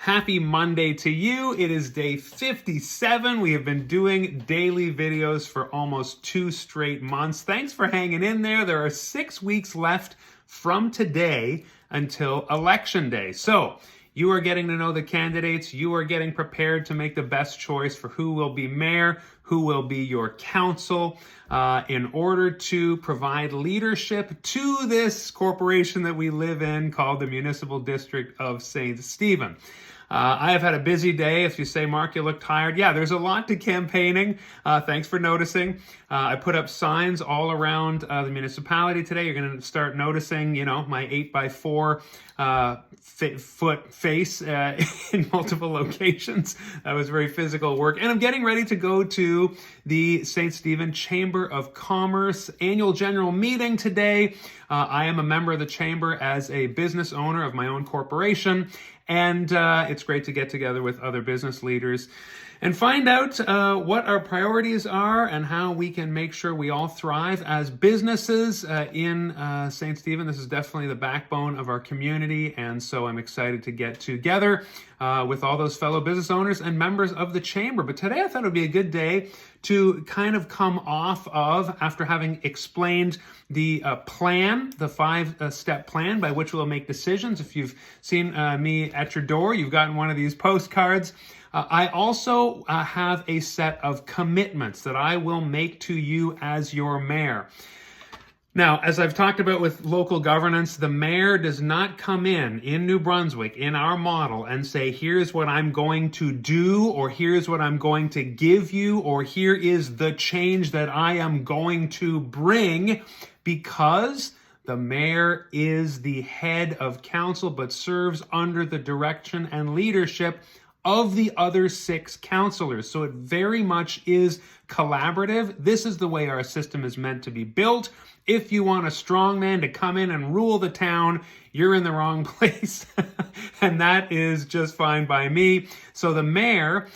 Happy Monday to you. It is day 57. We have been doing daily videos for almost 2 straight months. Thanks for hanging in there. There are 6 weeks left from today until Election Day. So you are getting to know the candidates. You are getting prepared to make the best choice for who will be mayor, who will be your council, in order to provide leadership to this corporation that we live in called the Municipal District of St. Stephen. I have had a busy day. If you say, Mark, you look tired. Yeah, there's a lot to campaigning. Thanks for noticing. I put up signs all around the municipality today. You're going to start noticing, my 8x4 foot face in multiple locations. That was very physical work. And I'm getting ready to go to the St. Stephen Chamber of Commerce annual general meeting today. I am a member of the chamber as a business owner of my own corporation. And it's great to get together with other business leaders and find out what our priorities are and how we can make sure we all thrive as businesses in St. Stephen. This is definitely the backbone of our community, and so I'm excited to get together with all those fellow business owners and members of the chamber. But today I thought it would be a good day to kind of come off of, after having explained the plan, the 5-step plan by which we'll make decisions. If you've seen me at your door, you've gotten one of these postcards. I also have a set of commitments that I will make to you as your mayor. Now, as I've talked about with local governance, the mayor does not come in New Brunswick, in our model, and say, here's what I'm going to do, or here's what I'm going to give you, or here is the change that I am going to bring, because the mayor is the head of council, but serves under the direction and leadership of the other 6 councillors. So it very much is collaborative. This is the way our system is meant to be built. If you want a strong man to come in and rule the town, you're in the wrong place. And that is just fine by me. So the mayor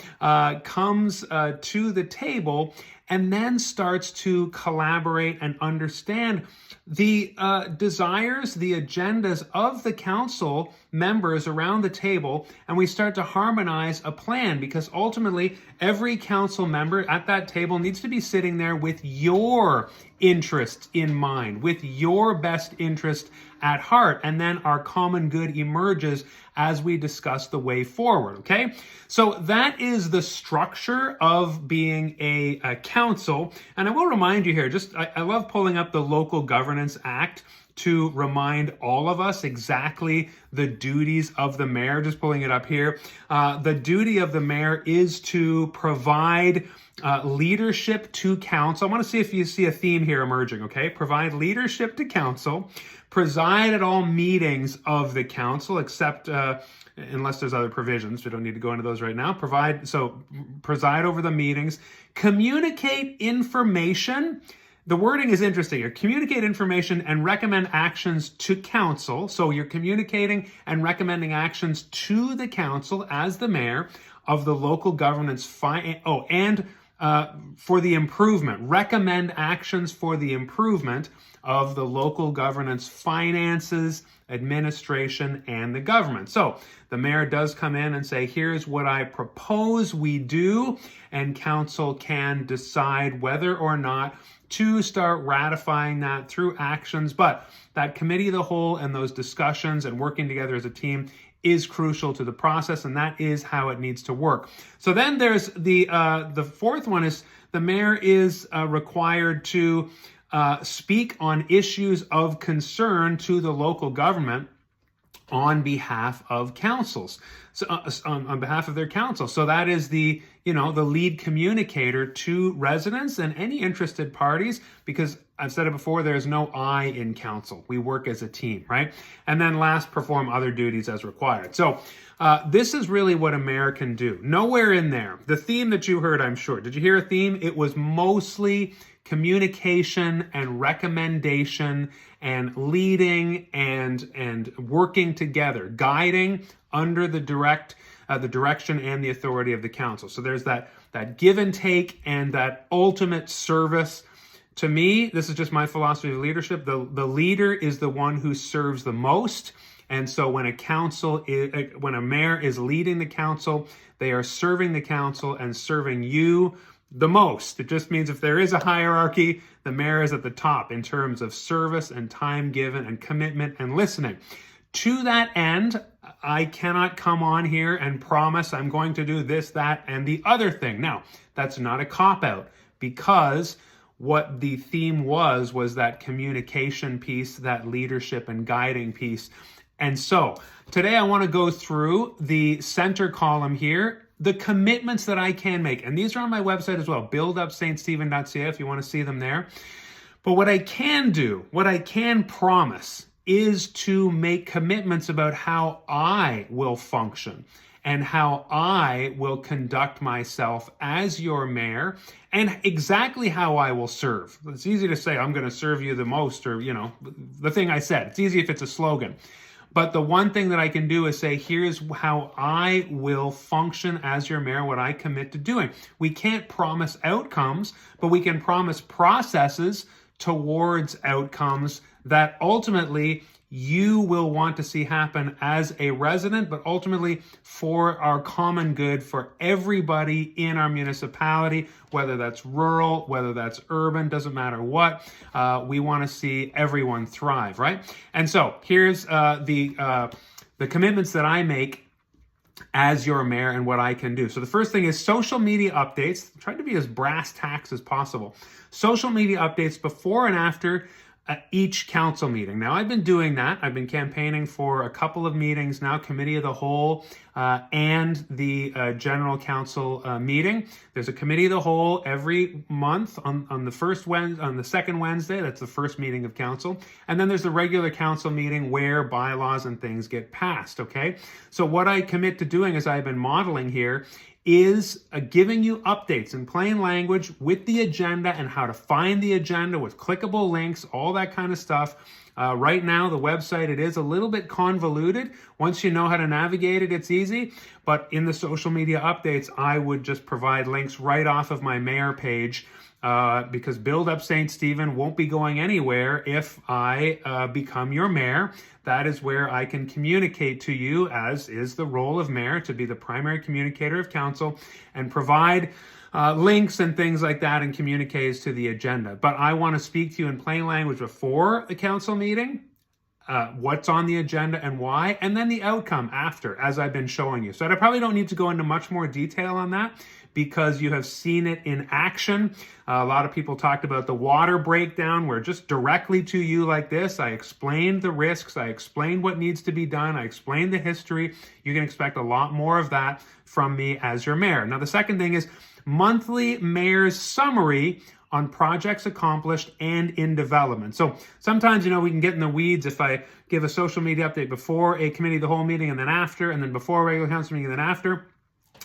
comes to the table and then starts to collaborate and understand the desires, the agendas of the council members around the table, and we start to harmonize a plan, because ultimately every council member at that table needs to be sitting there with your interest in mind, with your best interest at heart, and then our common good emerges as we discuss the way forward, okay? So that is the structure of being a council. And I will remind you here, I love pulling up the Local Governance Act to remind all of us exactly the duties of the mayor. Just pulling it up here. The duty of the mayor is to provide leadership to council. I want to see if you see a theme here emerging, okay? Provide leadership to council, preside at all meetings of the council, except unless there's other provisions. We don't need to go into those right now. Preside over the meetings, communicate information. The wording is interesting here. Communicate information and recommend actions to council. So you're communicating and recommending actions to the council as the mayor of the local governance for the improvement. Recommend actions for the improvement of the local governance finances, administration, and the government. So the mayor does come in and say, here's what I propose we do, and council can decide whether or not to start ratifying that through actions. But that committee of the whole and those discussions and working together as a team is crucial to the process, and that is how it needs to work. So then there's the fourth one is the mayor is required to speak on issues of concern to the local government on behalf of councils, so on behalf of their council. So that is the lead communicator to residents and any interested parties, because I've said it before, there's no I in council. We work as a team, right? And then last, perform other duties as required. So this is really what a mayor can do. Nowhere in there, the theme that you heard, I'm sure, did you hear a theme? It was mostly communication and recommendation and leading and working together, guiding under the direction and the authority of the council. So there's that give and take and that ultimate service. To me, this is just my philosophy of leadership. The leader is the one who serves the most, And so when when a mayor is leading the council, they are serving the council and serving you the most. It just means if there is a hierarchy, the mayor is at the top in terms of service and time given and commitment and listening. To that end, I cannot come on here and promise I'm going to do this, that, and the other thing. Now, that's not a cop-out, because what the theme was that communication piece, that leadership and guiding piece. And so today I want to go through the center column here, the commitments that I can make. And these are on my website as well, buildupststephen.ca if you want to see them there. But what I can do, what I can promise, is to make commitments about how I will function and how I will conduct myself as your mayor and exactly how I will serve. It's easy to say, I'm going to serve you the most, or, the thing I said. It's easy if it's a slogan. But the one thing that I can do is say, here's how I will function as your mayor, what I commit to doing. We can't promise outcomes, but we can promise processes towards outcomes that ultimately you will want to see happen as a resident, but ultimately for our common good, for everybody in our municipality, whether that's rural, whether that's urban, doesn't matter what. We want to see everyone thrive, right? And so here's the commitments that I make as your mayor and what I can do. So the first thing is social media updates. Try to be as brass tacks as possible. Social media updates before and after each council meeting. Now, I've been doing that. I've been campaigning for a couple of meetings now, committee of the whole and the general council meeting. There's a committee of the whole every month on the second Wednesday. That's the first meeting of council. And then there's the regular council meeting where bylaws and things get passed, okay? So what I commit to doing, as I've been modeling here, is giving you updates in plain language with the agenda and how to find the agenda with clickable links, all that kind of stuff. Right now, the website, it is a little bit convoluted. Once you know how to navigate it, it's easy. But in the social media updates, I would just provide links right off of my mayor page, because Build Up St. Stephen won't be going anywhere if I become your mayor. That is where I can communicate to you, as is the role of mayor, to be the primary communicator of council and provide links and things like that and communicates to the agenda. But I want to speak to you in plain language before the council meeting, what's on the agenda and why, and then the outcome after, as I've been showing you. So I probably don't need to go into much more detail on that, because you have seen it in action. A lot of people talked about the water breakdown, where just directly to you like this, I explained the risks, I explained what needs to be done, I explained the history. You can expect a lot more of that from me as your mayor. Now, the second thing is monthly mayor's summary on projects accomplished and in development. So sometimes, we can get in the weeds if I give a social media update before a committee of the whole meeting and then after, and then before a regular council meeting and then after.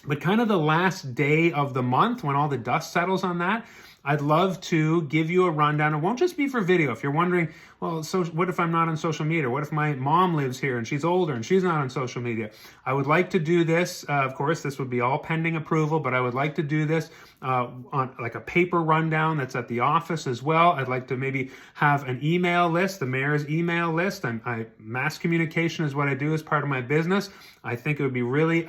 But kind of the last day of the month, when all the dust settles on that, I'd love to give you a rundown. It won't just be for video. If you're wondering, well, so what if I'm not on social media? What if my mom lives here and she's older and she's not on social media? I would like to do this. Of course, this would be all pending approval, but I would like to do this on like a paper rundown that's at the office as well. I'd like to maybe have an email list, the mayor's email list. Mass communication is what I do as part of my business. I think it would be really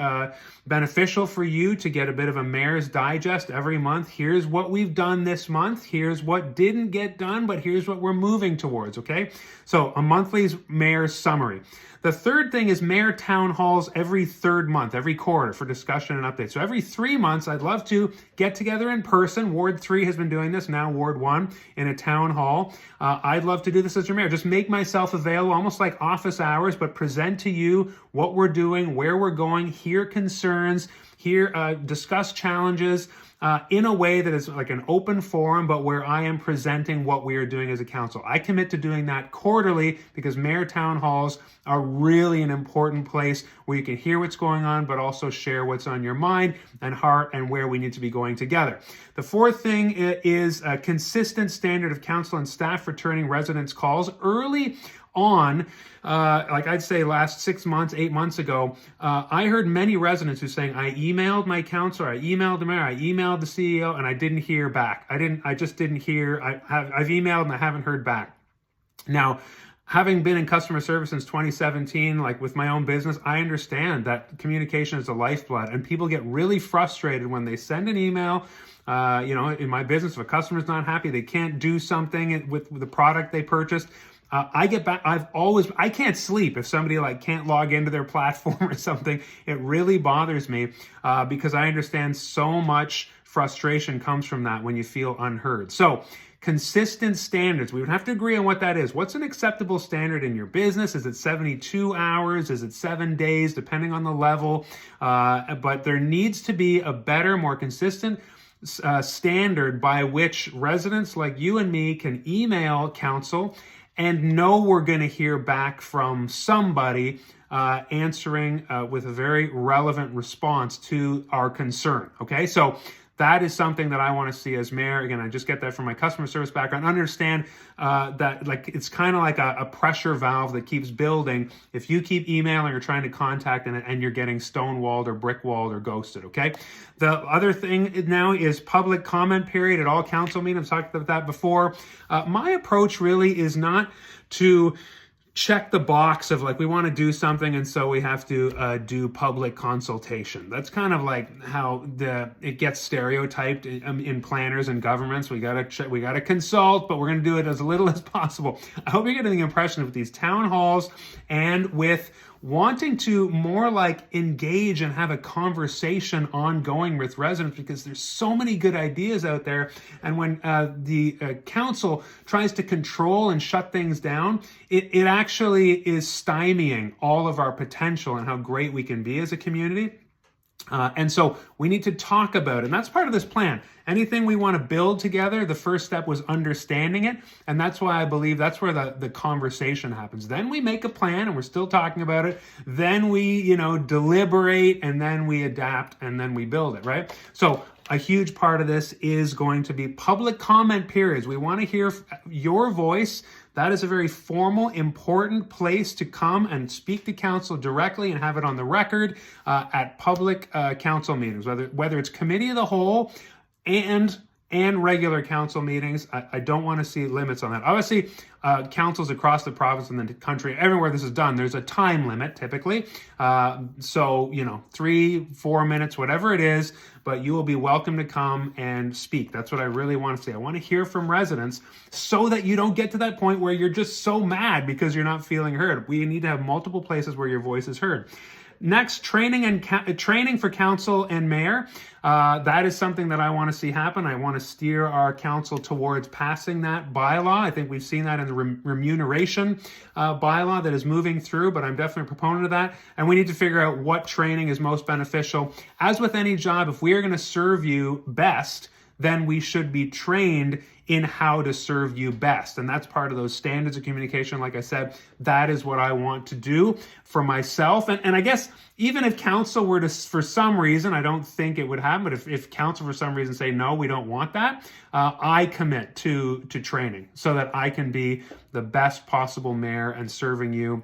beneficial for you to get a bit of a mayor's digest every month. Here's what we've done this month. Here's what didn't get done, but here's what we're moving towards, okay? So a monthly mayor's summary. The third thing is mayor town halls every third month, every quarter, for discussion and updates. So every 3 months, I'd love to get together in person. Ward 3 has been doing this, now Ward 1, in a town hall. I'd love to do this as your mayor. Just make myself available, almost like office hours, but present to you what we're doing, where we're going, hear concerns, discuss challenges, in a way that is like an open forum, but where I am presenting what we are doing as a council. I commit to doing that quarterly, because mayor town halls are really an important place where you can hear what's going on, but also share what's on your mind and heart and where we need to be going together. The fourth thing is a consistent standard of council and staff returning residents' calls early on. Like I'd say last 6 months, 8 months ago, I heard many residents who saying, I emailed my councilor, I emailed the mayor, I emailed the CEO, and I didn't hear back. I just didn't hear. I've emailed and I haven't heard back. Now, having been in customer service since 2017, like with my own business, I understand that communication is the lifeblood, and people get really frustrated when they send an email. In my business, if a customer's not happy, they can't do something with the product they purchased. I get back. I can't sleep if somebody like can't log into their platform or something. It really bothers me because I understand so much frustration comes from that when you feel unheard. So consistent standards. We would have to agree on what that is. What's an acceptable standard in your business? Is it 72 hours? Is it 7 days, depending on the level? But there needs to be a better, more consistent standard by which residents like you and me can email council and know we're going to hear back from somebody answering with a very relevant response to our concern. Okay, so that is something that I want to see as mayor. Again, I just get that from my customer service background. Understand that like it's kind of like a pressure valve that keeps building. If you keep emailing or trying to contact and you're getting stonewalled or brickwalled or ghosted, okay? The other thing now is public comment period at all council meetings. I've talked about that before. My approach really is not to check the box of like we want to do something and so we have to do public consultation. That's kind of like how it gets stereotyped in planners and governments. We gotta consult, but we're gonna do it as little as possible. I hope you're getting the impression with these town halls and with wanting to more like engage and have a conversation ongoing with residents, because there's so many good ideas out there. And when the council tries to control and shut things down, it actually is stymieing all of our potential and how great we can be as a community. And so we need to talk about it. And that's part of this plan. Anything we want to build together, the first step was understanding it. And that's why I believe that's where the conversation happens. Then we make a plan and we're still talking about it. Then we, deliberate, and then we adapt, and then we build it, right? So a huge part of this is going to be public comment periods. We want to hear your voice. That is a very formal, important place to come and speak to council directly and have it on the record at public council meetings, whether it's committee of the whole and regular council meetings. I don't want to see limits on that. Obviously, councils across the province and the country, everywhere this is done, there's a time limit typically. So, 3-4 minutes, whatever it is, but you will be welcome to come and speak. That's what I really want to see. I want to hear from residents so that you don't get to that point where you're just so mad because you're not feeling heard. We need to have multiple places where your voice is heard. Next, training for council and mayor. That is something that I want to see happen. I want to steer our council towards passing that bylaw. I think we've seen that in the remuneration bylaw that is moving through, but I'm definitely a proponent of that. And we need to figure out what training is most beneficial. As with any job, if we are going to serve you best, then we should be trained in how to serve you best. And that's part of those standards of communication. Like I said, that is what I want to do for myself. And I guess even if council were to, for some reason, I don't think it would happen, but if council for some reason say, no, we don't want that, I commit to training so that I can be the best possible mayor and serving you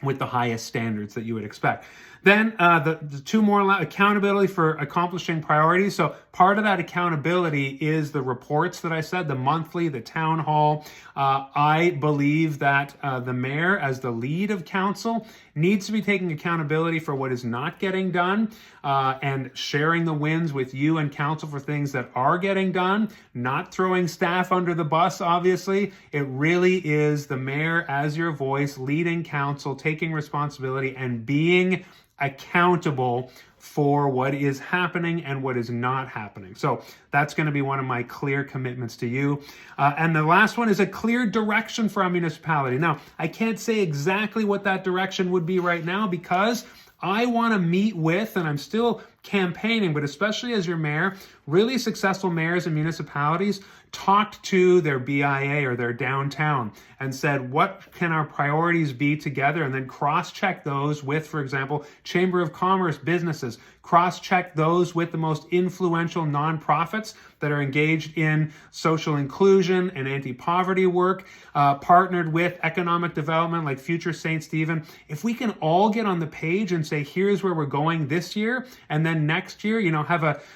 with the highest standards that you would expect. Then the two more, accountability for accomplishing priorities. So part of that accountability is the reports that I said, the monthly, the town hall. I believe that the mayor, as the lead of council, needs to be taking accountability for what is not getting done and sharing the wins with you and council for things that are getting done, not throwing staff under the bus, obviously. It really is the mayor as your voice, leading council, taking responsibility and being accountable for what is happening and what is not happening. So that's going to be one of my clear commitments to you. And the last one is a clear direction for our municipality. Now, I can't say exactly what that direction would be right now because I want to meet with, and I'm still campaigning, but especially as your mayor, really successful mayors and municipalities talked to their BIA or their downtown and said, what can our priorities be together? And then cross-check those with, for example, Chamber of Commerce businesses, cross-check those with the most influential nonprofits that are engaged in social inclusion and anti-poverty work, partnered with economic development like Future St. Stephen. If we can all get on the page and say, here's where we're going this year, and then next year,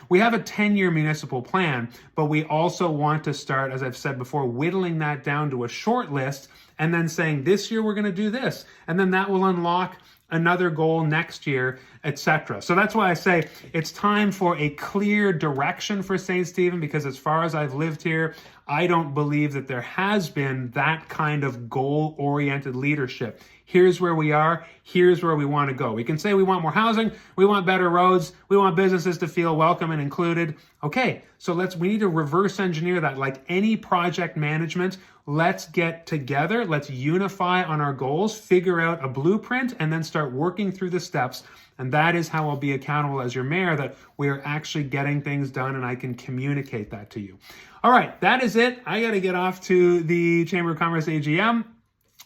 we have a 10-year municipal plan, but we also want to start, as I've said before, whittling that down to a short list and then saying this year we're going to do this, and then that will unlock another goal next year, etc. So that's why I say it's time for a clear direction for St. Stephen, because as far as I've lived here, I don't believe that there has been that kind of goal-oriented leadership. Here's where we are, here's where we want to go. We can say we want more housing, we want better roads, we want businesses to feel welcome and included. Okay, so we need to reverse engineer that. Like any project management, let's get together, let's unify on our goals, figure out a blueprint, and then start working through the steps. And that is how I'll be accountable as your mayor, that we are actually getting things done, and I can communicate that to you. All right, that is it. I got to get off to the Chamber of Commerce AGM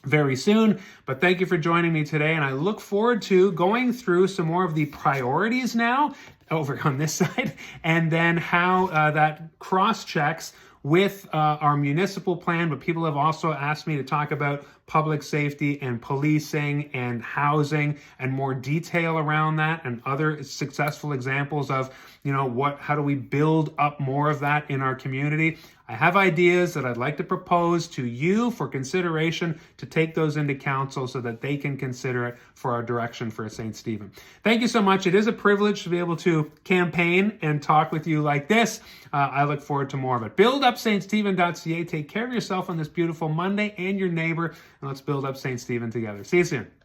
very soon, but thank you for joining me today, and I look forward to going through some more of the priorities now over on this side, and then how that cross-checks with our municipal plan. But people have also asked me to talk about public safety and policing and housing and more detail around that, and other successful examples of, how do we build up more of that in our community. I have ideas that I'd like to propose to you for consideration, to take those into council so that they can consider it for our direction for St. Stephen. Thank you so much. It is a privilege to be able to campaign and talk with you like this. I look forward to more of it. BuildUpStStephen.ca. Take care of yourself on this beautiful Monday and your neighbor, and let's build up St. Stephen together. See you soon.